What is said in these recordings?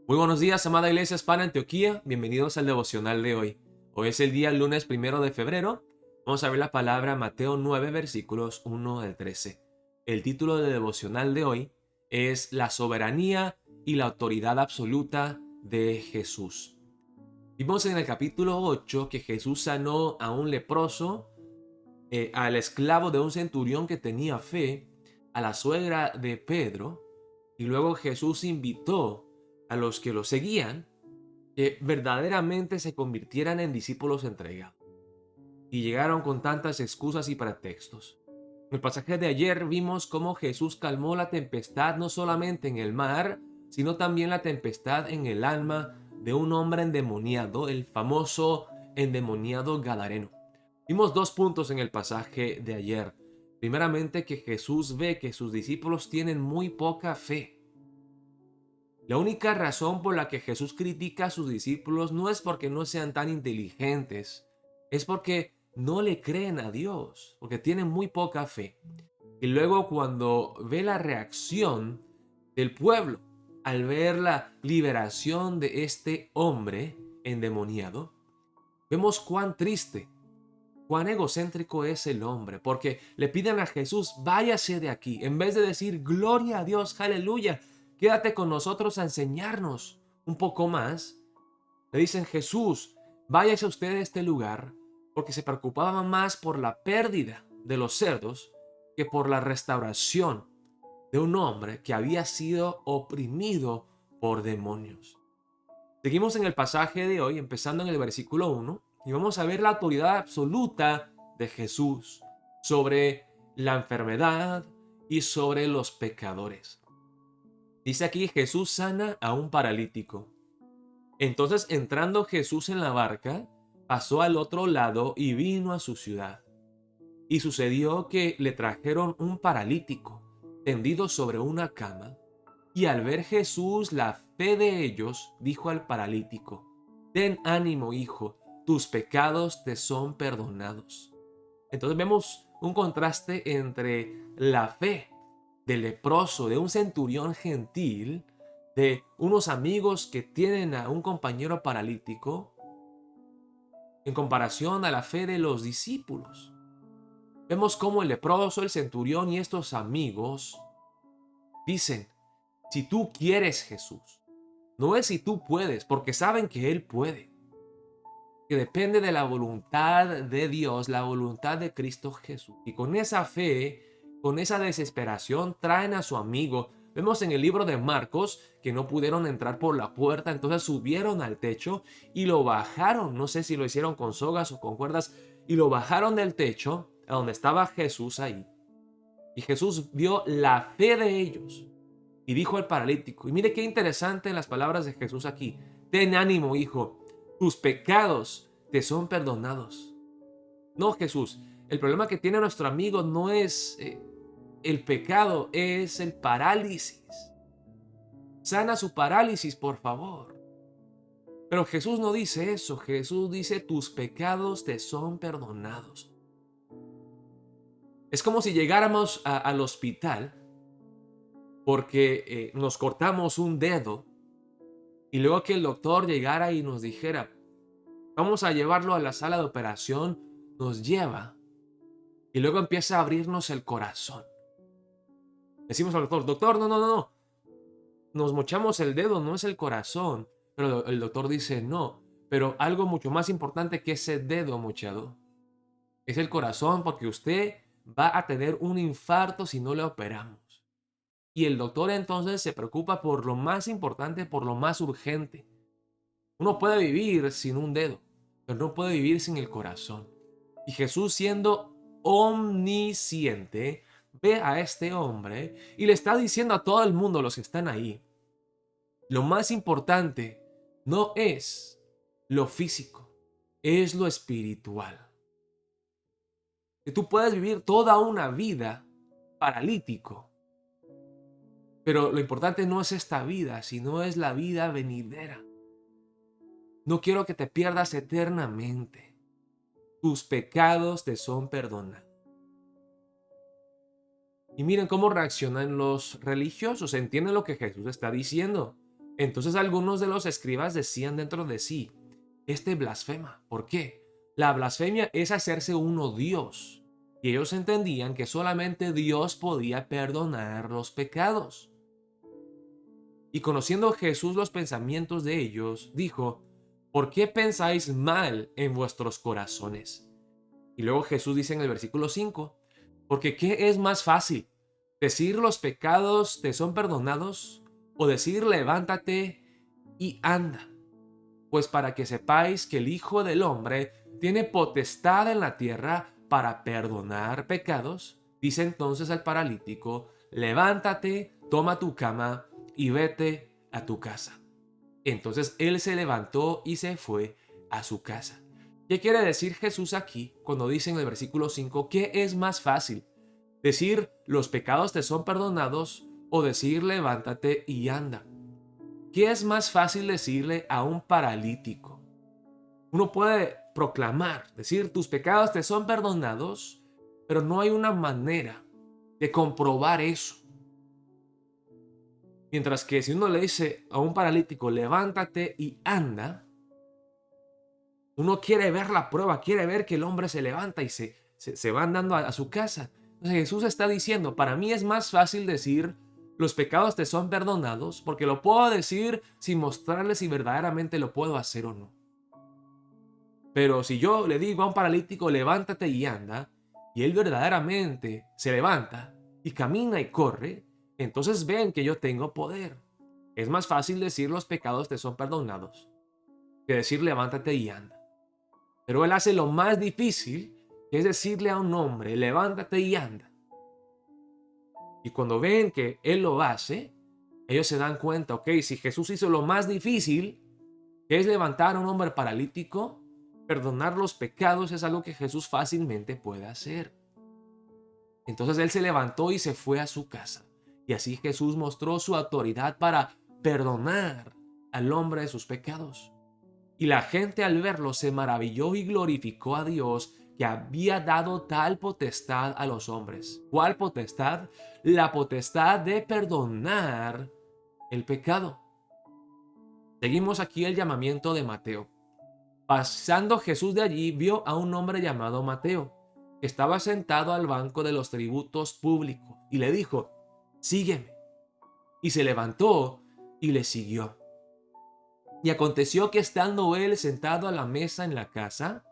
Muy buenos días, amada Iglesia Hispana Antioquía. Bienvenidos al devocional de hoy. Hoy es el día lunes 1 de febrero. Vamos a ver la palabra Mateo 9, versículos 1 al 13. El título de devocional de hoy es La soberanía y la autoridad absoluta de Jesús. Vimos en el capítulo 8 que Jesús sanó a un leproso, al esclavo de un centurión que tenía fe, a la suegra de Pedro, y luego Jesús invitó a los que lo seguían que verdaderamente se convirtieran en discípulos entregados. Y llegaron con tantas excusas y pretextos. En el pasaje de ayer vimos cómo Jesús calmó la tempestad no solamente en el mar, sino también la tempestad en el alma de un hombre endemoniado, el famoso endemoniado Gadareno. Vimos dos puntos en el pasaje de ayer. Primeramente, que Jesús ve que sus discípulos tienen muy poca fe. La única razón por la que Jesús critica a sus discípulos no es porque no sean tan inteligentes, es porque no le creen a Dios, porque tienen muy poca fe. Y luego cuando ve la reacción del pueblo al ver la liberación de este hombre endemoniado, vemos cuán triste, cuán egocéntrico es el hombre, porque le piden a Jesús, váyase de aquí, en vez de decir, gloria a Dios, aleluya, quédate con nosotros a enseñarnos un poco más. Le dicen, Jesús, váyase usted de este lugar, porque se preocupaba más por la pérdida de los cerdos que por la restauración de un hombre que había sido oprimido por demonios. Seguimos en el pasaje de hoy, empezando en el versículo 1, y vamos a ver la autoridad absoluta de Jesús sobre la enfermedad y sobre los pecadores. Dice aquí, Jesús sana a un paralítico. Entonces, entrando Jesús en la barca, pasó al otro lado y vino a su ciudad. Y sucedió que le trajeron un paralítico, tendido sobre una cama, y al ver Jesús la fe de ellos, dijo al paralítico, ten ánimo, hijo, tus pecados te son perdonados. Entonces vemos un contraste entre la fe del leproso, de un centurión gentil, de unos amigos que tienen a un compañero paralítico, en comparación a la fe de los discípulos. Vemos cómo el leproso, el centurión y estos amigos dicen, si tú quieres, Jesús, no es si tú puedes, porque saben que Él puede, que depende de la voluntad de Dios, la voluntad de Cristo Jesús. Y con esa fe, con esa desesperación, traen a su amigo. Vemos en el libro de Marcos que no pudieron entrar por la puerta, entonces subieron al techo y lo bajaron. No sé si lo hicieron con sogas o con cuerdas, y lo bajaron del techo a donde estaba Jesús ahí. Y Jesús vio la fe de ellos y dijo al paralítico, y mire qué interesante las palabras de Jesús aquí, ten ánimo, hijo, tus pecados te son perdonados. No, Jesús, el problema que tiene nuestro amigo no es el pecado, es el parálisis. Sana su parálisis, por favor. Pero Jesús no dice eso, Jesús dice, tus pecados te son perdonados. Es como si llegáramos al hospital porque nos cortamos un dedo y luego que el doctor llegara y nos dijera, vamos a llevarlo a la sala de operación, nos lleva y luego empieza a abrirnos el corazón. Decimos al doctor, doctor, no, no, no, no, nos mochamos el dedo, no es el corazón. Pero el doctor dice, no, pero algo mucho más importante que ese dedo mochado es el corazón, porque usted va a tener un infarto si no le operamos. Y el doctor entonces se preocupa por lo más importante, por lo más urgente. Uno puede vivir sin un dedo, pero no puede vivir sin el corazón. Y Jesús, siendo omnisciente, ve a este hombre y le está diciendo a todo el mundo, los que están ahí, lo más importante no es lo físico, es lo espiritual. Que tú puedes vivir toda una vida paralítico, pero lo importante no es esta vida, sino es la vida venidera. No quiero que te pierdas eternamente. Tus pecados te son perdonados. Y miren cómo reaccionan los religiosos. Entienden lo que Jesús está diciendo. Entonces algunos de los escribas decían dentro de sí, este blasfema. ¿Por qué? La blasfemia es hacerse uno Dios. Y ellos entendían que solamente Dios podía perdonar los pecados. Y conociendo Jesús los pensamientos de ellos, dijo, ¿por qué pensáis mal en vuestros corazones? Y luego Jesús dice en el versículo 5, porque ¿qué es más fácil? ¿Decir los pecados te son perdonados? ¿O decir levántate y anda? Pues para que sepáis que el Hijo del Hombre tiene potestad en la tierra para perdonar pecados, dice entonces al paralítico, levántate, toma tu cama y vete a tu casa. Entonces él se levantó y se fue a su casa. ¿Qué quiere decir Jesús aquí cuando dice en el versículo 5 qué es más fácil? ¿Decir los pecados te son perdonados o decir levántate y anda? ¿Qué es más fácil decirle a un paralítico? Uno puede proclamar, decir tus pecados te son perdonados, pero no hay una manera de comprobar eso. Mientras que si uno le dice a un paralítico levántate y anda, uno quiere ver la prueba, quiere ver que el hombre se levanta y se va andando a su casa. Entonces Jesús está diciendo, para mí es más fácil decir los pecados te son perdonados, porque lo puedo decir sin mostrarle si verdaderamente lo puedo hacer o no. Pero si yo le digo a un paralítico, levántate y anda, y él verdaderamente se levanta y camina y corre, entonces ven que yo tengo poder. Es más fácil decir los pecados te son perdonados que decir levántate y anda. Pero él hace lo más difícil, que es decirle a un hombre, levántate y anda. Y cuando ven que él lo hace, ellos se dan cuenta, ok, si Jesús hizo lo más difícil, que es levantar a un hombre paralítico, perdonar los pecados es algo que Jesús fácilmente puede hacer. Entonces él se levantó y se fue a su casa. Y así Jesús mostró su autoridad para perdonar al hombre de sus pecados. Y la gente al verlo se maravilló y glorificó a Dios que había dado tal potestad a los hombres. ¿Cuál potestad? La potestad de perdonar el pecado. Seguimos aquí el llamamiento de Mateo. Pasando Jesús de allí, vio a un hombre llamado Mateo, que estaba sentado al banco de los tributos públicos, y le dijo, sígueme. Y se levantó y le siguió. Y aconteció que estando él sentado a la mesa en la casa,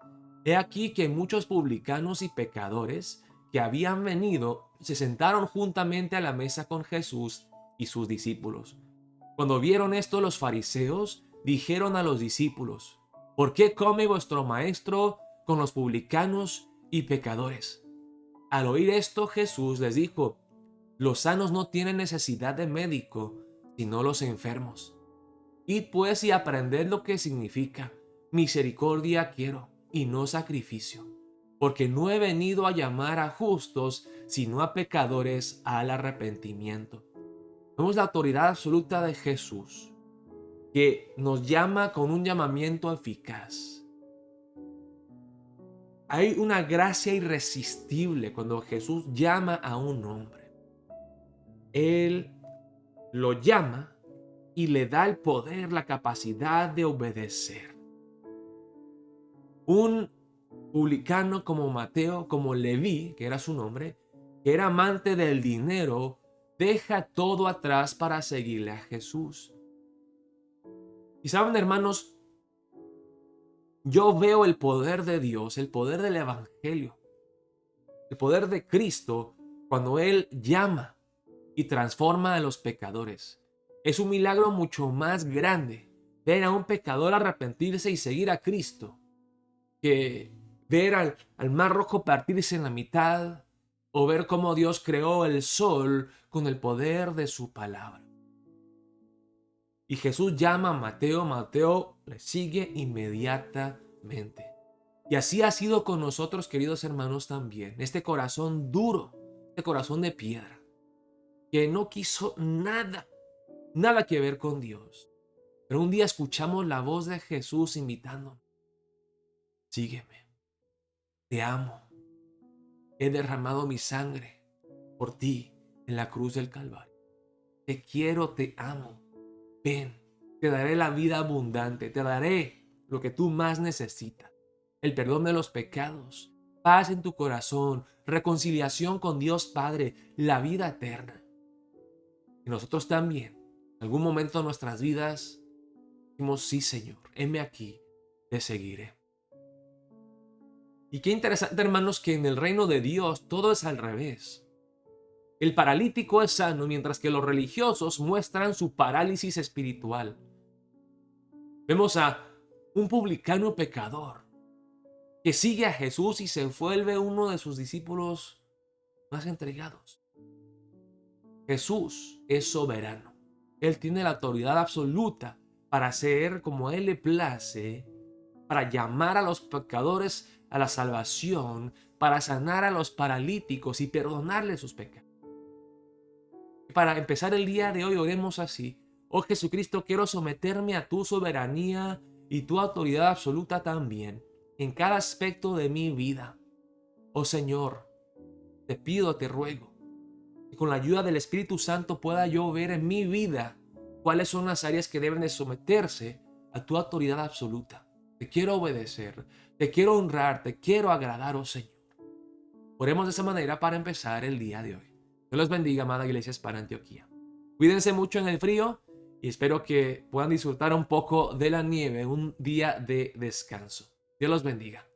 he aquí que muchos publicanos y pecadores que habían venido se sentaron juntamente a la mesa con Jesús y sus discípulos. Cuando vieron esto los fariseos dijeron a los discípulos, ¿por qué come vuestro maestro con los publicanos y pecadores? Al oír esto Jesús les dijo, los sanos no tienen necesidad de médico, sino los enfermos. Id pues y aprended lo que significa, misericordia quiero y no sacrificio, porque no he venido a llamar a justos, sino a pecadores al arrepentimiento. Vemos la autoridad absoluta de Jesús, que nos llama con un llamamiento eficaz. Hay una gracia irresistible cuando Jesús llama a un hombre. Él lo llama y le da el poder, la capacidad de obedecer. Un publicano como Mateo, como Leví, que era su nombre, que era amante del dinero, deja todo atrás para seguirle a Jesús. Y saben, hermanos, yo veo el poder de Dios, el poder del Evangelio, el poder de Cristo cuando Él llama y transforma a los pecadores. Es un milagro mucho más grande ver a un pecador arrepentirse y seguir a Cristo que ver al mar rojo partirse en la mitad o ver cómo Dios creó el sol con el poder de su palabra. Y Jesús llama a Mateo, Mateo le sigue inmediatamente. Y así ha sido con nosotros, queridos hermanos, también. Este corazón duro, este corazón de piedra, que no quiso nada que ver con Dios. Pero un día escuchamos la voz de Jesús invitándonos. Sígueme, te amo, he derramado mi sangre por ti en la cruz del Calvario. Te quiero, te amo, ven, Te daré la vida abundante, te daré lo que tú más necesitas, el perdón de los pecados, paz en tu corazón, reconciliación con Dios Padre, la vida eterna. Y nosotros también, en algún momento de nuestras vidas, decimos, sí Señor, heme aquí, te seguiré. Y qué interesante, hermanos, que en el reino de Dios todo es al revés. El paralítico es sano, mientras que los religiosos muestran su parálisis espiritual. Vemos a un publicano pecador que sigue a Jesús y se vuelve uno de sus discípulos más entregados. Jesús es soberano. Él tiene la autoridad absoluta para hacer como a Él le place, para llamar a los pecadores a la salvación, para sanar a los paralíticos y perdonarles sus pecados. Para empezar el día de hoy, oremos así. Oh Jesucristo, quiero someterme a tu soberanía y tu autoridad absoluta también, en cada aspecto de mi vida. Oh Señor, te pido, te ruego, que con la ayuda del Espíritu Santo pueda yo ver en mi vida cuáles son las áreas que deben de someterse a tu autoridad absoluta. Te quiero obedecer, te quiero honrar, te quiero agradar, oh Señor. Oremos de esa manera para empezar el día de hoy. Dios los bendiga, amada Iglesia Hispana Antioquía. Cuídense mucho en el frío y espero que puedan disfrutar un poco de la nieve, un día de descanso. Dios los bendiga.